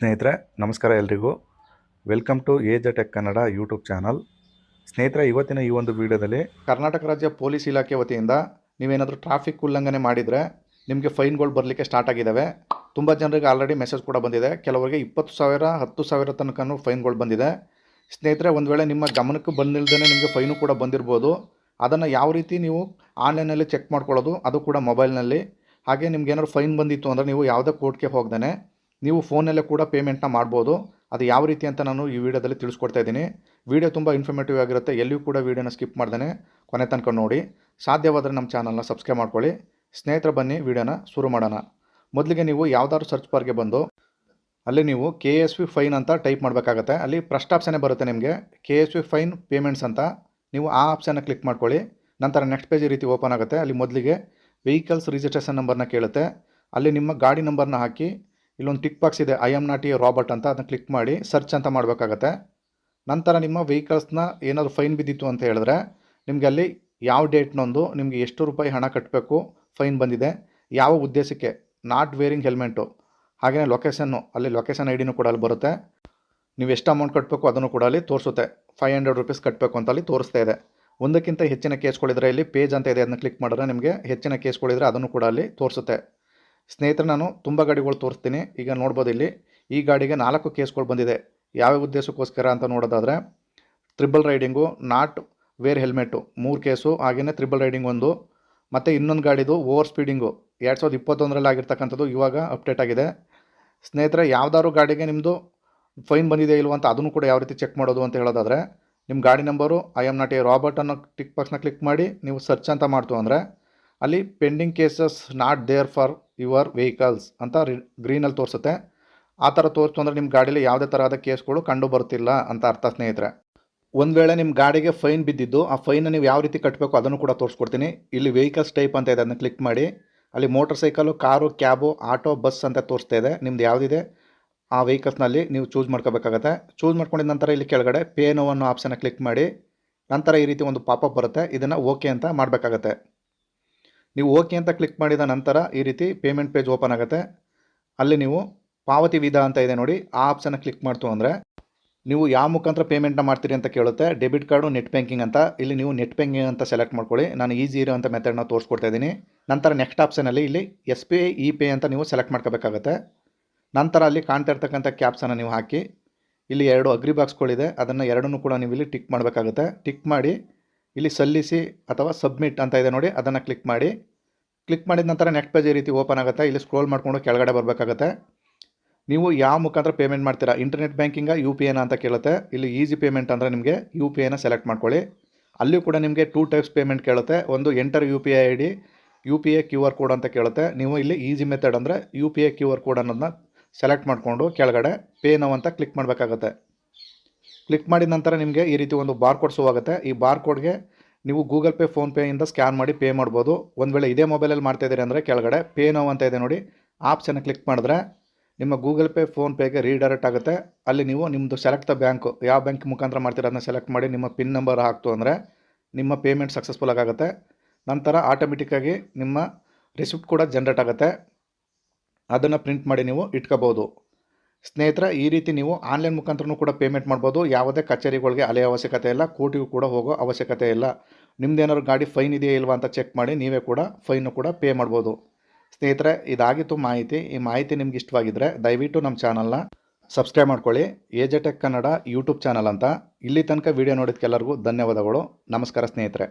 ಸ್ನೇಹಿತರೆ ನಮಸ್ಕಾರ ಎಲ್ರಿಗೂ. Welcome to AJ tech Kannada YouTube channel. ಸ್ನೇಹಿತರೆ, ಇವತ್ತಿನ ಈ ಒಂದು ವಿಡಿಯೋದಲ್ಲಿ ಕರ್ನಾಟಕ ರಾಜ್ಯ ಪೊಲೀಸ್ ಇಲಾಖೆ ವತಿಯಿಂದ ನೀವೇನಾದರೂ ಟ್ರಾಫಿಕ್ ಉಲ್ಲಂಘನೆ ಮಾಡಿದರೆ ನಿಮಗೆ ಫೈನ್ಗಳು ಬರಲಿಕ್ಕೆ ಸ್ಟಾರ್ಟ್ ಆಗಿದ್ದಾವೆ. ತುಂಬ ಜನರಿಗೆ ಆಲ್ರೆಡಿ ಮೆಸೇಜ್ ಕೂಡ ಬಂದಿದೆ. ಕೆಲವರಿಗೆ 20,000 10,000 ತನಕನೂ ಫೈನ್ಗಳು ಬಂದಿದೆ. ಸ್ನೇಹಿತರೆ, ಒಂದು ವೇಳೆ ನಿಮ್ಮ ಗಮನಕ್ಕೆ ಬಂದಿಲ್ಲದೇ ನಿಮಗೆ ಫೈನು ಕೂಡ ಬಂದಿರ್ಬೋದು. ಅದನ್ನು ಯಾವ ರೀತಿ ನೀವು ಆನ್ಲೈನಲ್ಲಿ ಚೆಕ್ ಮಾಡ್ಕೊಳ್ಳೋದು, ಅದು ಕೂಡ ಮೊಬೈಲ್ನಲ್ಲಿ. ಹಾಗೆ ನಿಮ್ಗೆ ಏನಾದ್ರು ಫೈನ್ ಬಂದಿತ್ತು ಅಂದರೆ ನೀವು ಯಾವುದೇ ಕೋರ್ಟ್ಗೆ ಹೋಗ್ದೇ ನೀವು ಫೋನಲ್ಲೇ ಕೂಡ ಪೇಮೆಂಟ್ನ ಮಾಡ್ಬೋದು. ಅದು ಯಾವ ರೀತಿ ಅಂತ ನಾನು ಈ ವಿಡಿಯೋದಲ್ಲಿ ತಿಳಿಸ್ಕೊಡ್ತಾ ಇದ್ದೀನಿ. ವಿಡಿಯೋ ತುಂಬ ಇನ್ಫಾರ್ಮೇಟಿವ್ ಆಗಿರುತ್ತೆ. ಎಲ್ಲಿಯೂ ಕೂಡ ವಿಡಿಯೋನ ಸ್ಕಿಪ್ ಮಾಡ್ದೇ ಕೊನೆ ತನಕ ನೋಡಿ. ಸಾಧ್ಯವಾದರೆ ನಮ್ಮ ಚಾನಲ್ನ ಸಬ್ಸ್ಕ್ರೈಬ್ ಮಾಡ್ಕೊಳ್ಳಿ. ಸ್ನೇಹಿತರೆ, ಬನ್ನಿ ವಿಡಿಯೋನ ಶುರು ಮಾಡೋಣ. ಮೊದಲಿಗೆ ನೀವು ಯಾವುದಾದ್ರು ಸರ್ಚ್ ಬಾರ್ಗೆ ಬಂದು ಅಲ್ಲಿ ನೀವು KSV ಫೈನ್ ಅಂತ ಟೈಪ್ ಮಾಡಬೇಕಾಗತ್ತೆ. ಅಲ್ಲಿ ಫಸ್ಟ್ ಆಪ್ಷನ್ನೇ ಬರುತ್ತೆ ನಿಮಗೆ KSV ಫೈನ್ ಪೇಮೆಂಟ್ಸ್ ಅಂತ. ನೀವು ಆ ಆಪ್ಷನ್ನ ಕ್ಲಿಕ್ ಮಾಡ್ಕೊಳ್ಳಿ. ನಂತರ ನೆಕ್ಸ್ಟ್ ಪೇಜ್ ಈ ರೀತಿ ಓಪನ್ ಆಗುತ್ತೆ. ಅಲ್ಲಿ ಮೊದಲಿಗೆ ವೆಹಿಕಲ್ಸ್ ರಿಜಿಸ್ಟ್ರೇಷನ್ ನಂಬರ್ನ ಕೇಳುತ್ತೆ. ಅಲ್ಲಿ ನಿಮ್ಮ ಗಾಡಿ ನಂಬರ್ನ ಹಾಕಿ ಇಲ್ಲೊಂದು ಟಿಕ್ ಬಾಕ್ಸ್ ಇದೆ, I am not a Robert ಅಂತ, ಅದನ್ನು ಕ್ಲಿಕ್ ಮಾಡಿ ಸರ್ಚ್ ಅಂತ ಮಾಡಬೇಕಾಗತ್ತೆ. ನಂತರ ನಿಮ್ಮ ವೆಹಿಕಲ್ಸ್ನ ಏನಾದರೂ ಫೈನ್ ಬಿದ್ದಿತ್ತು ಅಂತ ಹೇಳಿದ್ರೆ ನಿಮಗೆ ಅಲ್ಲಿ ಯಾವ ಡೇಟ್ನೊಂದು ನಿಮಗೆ ಎಷ್ಟು ರೂಪಾಯಿ ಹಣ ಕಟ್ಟಬೇಕು, ಫೈನ್ ಬಂದಿದೆ, ಯಾವ ಉದ್ದೇಶಕ್ಕೆ, ನಾಟ್ ವೇರಿಂಗ್ ಹೆಲ್ಮೆಟು, ಹಾಗೆಯೇ ಲೊಕೇಶನ್ನು, ಅಲ್ಲಿ ಲೊಕೇಶನ್ ಐಡಿನೂ ಕೂಡ ಅಲ್ಲಿ ಬರುತ್ತೆ. ನೀವು ಎಷ್ಟು ಅಮೌಂಟ್ ಕಟ್ಟಬೇಕು ಅದನ್ನು ಕೂಡ ಅಲ್ಲಿ ತೋರಿಸುತ್ತೆ. 500 ರೂಪೀಸ್ ಕಟ್ಟಬೇಕು ಅಂತ ಅಲ್ಲಿ ತೋರಿಸ್ತಾ ಇದೆ. ಒಂದಕ್ಕಿಂತ ಹೆಚ್ಚಿನ ಕೇಸ್ಗಳಿದ್ರೆ ಇಲ್ಲಿ ಪೇಜ್ ಅಂತ ಇದೆ, ಅದನ್ನು ಕ್ಲಿಕ್ ಮಾಡಿದ್ರೆ ನಿಮಗೆ ಹೆಚ್ಚಿನ ಕೇಸ್ಗಳಿದ್ರೆ ಅದನ್ನು ಕೂಡ ಅಲ್ಲಿ ತೋರಿಸುತ್ತೆ. ಸ್ನೇಹಿತರೆ, ನಾನು ತುಂಬ ಗಾಡಿಗಳು ತೋರಿಸ್ತೀನಿ. ಈಗ ನೋಡ್ಬೋದು, ಇಲ್ಲಿ ಈ ಗಾಡಿಗೆ 4 ಕೇಸ್ಗಳು ಬಂದಿದೆ. ಯಾವ ಉದ್ದೇಶಕ್ಕೋಸ್ಕರ ಅಂತ ನೋಡೋದಾದರೆ triple riding, not wear helmet 3 case, ಹಾಗೆಯೇ ಟ್ರಿಬಲ್ ರೈಡಿಂಗ್ 1, ಮತ್ತು ಇನ್ನೊಂದು ಗಾಡಿದು ಓವರ್ ಸ್ಪೀಡಿಂಗು 2021ರಲ್ಲಿ ಆಗಿರ್ತಕ್ಕಂಥದ್ದು, ಇವಾಗ ಅಪ್ಡೇಟ್ ಆಗಿದೆ. ಸ್ನೇಹಿತರೆ, ಯಾವುದಾದ್ರು ಗಾಡಿಗೆ ನಿಮ್ಮದು ಫೈನ್ ಬಂದಿದೆ ಇಲ್ವ ಅಂತ ಅದನ್ನು ಕೂಡ ಯಾವ ರೀತಿ ಚೆಕ್ ಮಾಡೋದು ಅಂತ ಹೇಳೋದಾದರೆ ನಿಮ್ಮ ಗಾಡಿ number I am not a robot ಅನ್ನೋ ಟಿಕ್ ಬಾಕ್ಸ್ನ ಕ್ಲಿಕ್ ಮಾಡಿ ನೀವು ಸರ್ಚ್ ಅಂತ ಮಾಡ್ತು ಅಂದರೆ ಅಲ್ಲಿ pending cases not there for your vehicles ಅಂತ ಗ್ರೀನಲ್ಲಿ ತೋರಿಸುತ್ತೆ. ಆ ಥರ ತೋರಿಸ್ತು ಅಂದರೆ ನಿಮ್ಮ ಗಾಡೀಲಿ ಯಾವುದೇ ಥರದ ಕೇಸ್ಗಳು ಕಂಡು ಬರ್ತಿಲ್ಲ ಅಂತ ಅರ್ಥ. ಸ್ನೇಹಿತರೆ, ಒಂದು ವೇಳೆ ನಿಮ್ಮ ಗಾಡಿಗೆ ಫೈನ್ ಬಿದ್ದಿದ್ದು ಆ ಫೈನ್ನ ನೀವು ಯಾವ ರೀತಿ ಕಟ್ಟಬೇಕು ಅದನ್ನು ಕೂಡ ತೋರಿಸ್ಕೊಡ್ತೀನಿ. ಇಲ್ಲಿ ವೆಹಿಕಲ್ಸ್ ಟೈಪ್ ಅಂತ ಇದೆ, ಅದನ್ನು ಕ್ಲಿಕ್ ಮಾಡಿ ಅಲ್ಲಿ motor cycle, car, cab, auto, bus ಅಂತ ತೋರಿಸ್ತಾ ಇದೆ. ನಿಮ್ದು ಯಾವುದಿದೆ ಆ ವೆಹಿಕಲ್ಸ್ನಲ್ಲಿ ನೀವು ಚೂಸ್ ಮಾಡ್ಕೋಬೇಕಾಗತ್ತೆ. ಚೂಸ್ ಮಾಡ್ಕೊಂಡಿದ ನಂತರ ಇಲ್ಲಿ ಕೆಳಗಡೆ ಪೇ ನೋ ಅನ್ನೋ ಆಪ್ಷನ್ನ ಕ್ಲಿಕ್ ಮಾಡಿ ನಂತರ ಈ ರೀತಿ ಒಂದು ಪಾಪಪ್ ಬರುತ್ತೆ. ಇದನ್ನು ಓಕೆ ಅಂತ ಮಾಡಬೇಕಾಗತ್ತೆ. ನೀವು ಓಕೆ ಅಂತ ಕ್ಲಿಕ್ ಮಾಡಿದ ನಂತರ ಈ ರೀತಿ ಪೇಮೆಂಟ್ ಪೇಜ್ ಓಪನ್ ಆಗುತ್ತೆ. ಅಲ್ಲಿ ನೀವು ಪಾವತಿ ವಿಧ ಅಂತ ಇದೆ ನೋಡಿ, ಆ ಆಪ್ಷನ್ನ ಕ್ಲಿಕ್ ಮಾಡ್ತು ಅಂದರೆ ನೀವು ಯಾವ ಮುಖಾಂತರ ಪೇಮೆಂಟ್ನ ಮಾಡ್ತೀರಿ ಅಂತ ಕೇಳುತ್ತೆ. ಡೆಬಿಟ್ ಕಾರ್ಡು, ನೆಟ್ ಬ್ಯಾಂಕಿಂಗ್ ಅಂತ. ಇಲ್ಲಿ ನೀವು ನೆಟ್ ಬ್ಯಾಂಕಿಂಗ್ ಅಂತ ಸೆಲೆಕ್ಟ್ ಮಾಡ್ಕೊಳ್ಳಿ. ನಾನು ಈಸಿ ಇರೋಂಥ ಮೆಥಡ್ನ ತೋರಿಸ್ಕೊಡ್ತಾ ಇದ್ದೀನಿ. ನಂತರ ನೆಕ್ಸ್ಟ್ ಆಪ್ಷನಲ್ಲಿ ಇಲ್ಲಿ SBI ಇ-ಪೇ ಅಂತ ನೀವು ಸೆಲೆಕ್ಟ್ ಮಾಡ್ಕೋಬೇಕಾಗತ್ತೆ. ನಂತರ ಅಲ್ಲಿ ಕಾಣ್ತಾ ಇರ್ತಕ್ಕಂಥ ಕ್ಯಾಪ್ಸನ್ನು ನೀವು ಹಾಕಿ ಇಲ್ಲಿ 2 ಅಗ್ರಿ ಬಾಕ್ಸ್ಗಳಿದೆ, ಅದನ್ನು ಎರಡನ್ನೂ ಕೂಡ ನೀವು ಇಲ್ಲಿ ಟಿಕ್ ಮಾಡಬೇಕಾಗುತ್ತೆ. ಟಿಕ್ ಮಾಡಿ ಇಲ್ಲಿ ಸಲ್ಲಿಸಿ ಅಥವಾ ಸಬ್ಮಿಟ್ ಅಂತ ಇದೆ ನೋಡಿ, ಅದನ್ನು ಕ್ಲಿಕ್ ಮಾಡಿ. ಕ್ಲಿಕ್ ಮಾಡಿದ ನಂತರ ನೆಕ್ಸ್ಟ್ ಪೇಜ್ ಈ ರೀತಿ ಓಪನ್ ಆಗುತ್ತೆ. ಇಲ್ಲಿ ಸ್ಕ್ರೋಲ್ ಮಾಡಿಕೊಂಡು ಕೆಳಗಡೆ ಬರಬೇಕಾಗುತ್ತೆ. ನೀವು ಯಾವ ಮುಖಾಂತರ ಪೇಮೆಂಟ್ ಮಾಡ್ತೀರಾ, ಇಂಟರ್ನೆಟ್ ಬ್ಯಾಂಕಿಂಗ, UPIನ ಅಂತ ಕೇಳುತ್ತೆ. ಇಲ್ಲಿ ಈಸಿ ಪೇಮೆಂಟ್ ಅಂದರೆ ನಿಮಗೆ UPIನ ಸೆಲೆಕ್ಟ್ ಮಾಡ್ಕೊಳ್ಳಿ. ಅಲ್ಲಿಯೂ ಕೂಡ ನಿಮಗೆ 2 ಟೈಪ್ಸ್ ಪೇಮೆಂಟ್ ಕೇಳುತ್ತೆ. ಒಂದು enter UPI ID, UPI QR code ಅಂತ ಕೇಳುತ್ತೆ. ನೀವು ಇಲ್ಲಿ ಈಸಿ ಮೆಥಡ್ ಅಂದರೆ UPI QR ಕೋಡ್ ಅನ್ನೋದನ್ನ ಸೆಲೆಕ್ಟ್ ಮಾಡಿಕೊಂಡು ಕೆಳಗಡೆ ಪೇ ನೌ ಅಂತ ಕ್ಲಿಕ್ ಮಾಡಬೇಕಾಗುತ್ತೆ. ಕ್ಲಿಕ್ ಮಾಡಿದ ನಂತರ ನಿಮಗೆ ಈ ರೀತಿ ಒಂದು ಬಾರ್ ಕೋಡ್ ಶೋ ಆಗುತ್ತೆ. ಈ ಬಾರ್ ಕೋಡ್ಗೆ ನೀವು ಗೂಗಲ್ ಪೇ, ಫೋನ್ಪೇಯಿಂದ ಸ್ಕ್ಯಾನ್ ಮಾಡಿ ಪೇ ಮಾಡ್ಬೋದು. ಒಂದು ವೇಳೆ ಇದೇ ಮೊಬೈಲಲ್ಲಿ ಮಾಡ್ತಾಯಿದ್ದೀರಿ ಅಂದರೆ ಕೆಳಗಡೆ ಪೇ ನೌ ಅಂತ ಇದೆ ನೋಡಿ, ಆಪ್ಷನ್ನ ಕ್ಲಿಕ್ ಮಾಡಿದ್ರೆ ನಿಮ್ಮ ಗೂಗಲ್ ಪೇ, ಫೋನ್ಪೇಗೆ ರೀಡೈರೆಕ್ಟ್ ಆಗುತ್ತೆ. ಅಲ್ಲಿ ನೀವು ನಿಮ್ಮದು ಸೆಲೆಕ್ಟ್ ದ ಬ್ಯಾಂಕು, ಯಾವ ಬ್ಯಾಂಕ್ ಮುಖಾಂತರ ಮಾಡ್ತೀರ ಅದನ್ನ ಸೆಲೆಕ್ಟ್ ಮಾಡಿ ನಿಮ್ಮ ಪಿನ್ ನಂಬರ್ ಹಾಕ್ತು ಅಂದರೆ ನಿಮ್ಮ ಪೇಮೆಂಟ್ ಸಕ್ಸಸ್ಫುಲ್ ಆಗುತ್ತೆ. ನಂತರ ಆಟೋಮೆಟಿಕ್ಕಾಗಿ ನಿಮ್ಮ ರಿಸಿಪ್ಟ್ ಕೂಡ ಜನ್ರೇಟ್ ಆಗುತ್ತೆ. ಅದನ್ನು ಪ್ರಿಂಟ್ ಮಾಡಿ ನೀವು ಇಟ್ಕೋಬೋದು. ಸ್ನೇಹಿತರೆ, ಈ ರೀತಿ ನೀವು ಆನ್ಲೈನ್ ಮುಖಾಂತರನೂ ಕೂಡ ಪೇಮೆಂಟ್ ಮಾಡ್ಬೋದು. ಯಾವುದೇ ಕಚೇರಿಗಳಿಗೆ ಅಲೆಯೋ ಅವಶ್ಯಕತೆ ಇಲ್ಲ, ಕೋರ್ಟಿಗೂ ಕೂಡ ಹೋಗೋ ಅವಶ್ಯಕತೆ ಇಲ್ಲ. ನಿಮ್ಮದೇನಾದ್ರು ಗಾಡಿ ಫೈನ್ ಇದೆಯಾ ಇಲ್ವಾ ಅಂತ ಚೆಕ್ ಮಾಡಿ ನೀವೇ ಕೂಡ ಫೈನು ಕೂಡ ಪೇ ಮಾಡ್ಬೋದು. ಸ್ನೇಹಿತರೆ, ಇದಾಗಿತ್ತು ಮಾಹಿತಿ. ಈ ಮಾಹಿತಿ ನಿಮ್ಗೆ ಇಷ್ಟವಾಗಿದ್ದರೆ ದಯವಿಟ್ಟು ನಮ್ಮ ಚಾನಲ್ನ ಸಬ್ಸ್ಕ್ರೈಬ್ ಮಾಡ್ಕೊಳ್ಳಿ. AJ tech Kannada YouTube channel ಅಂತ. ಇಲ್ಲಿ ತನಕ ವಿಡಿಯೋ ನೋಡಿದ್ದಕ್ಕೆಲ್ಲರಿಗೂ ಧನ್ಯವಾದಗಳು. ನಮಸ್ಕಾರ ಸ್ನೇಹಿತರೆ.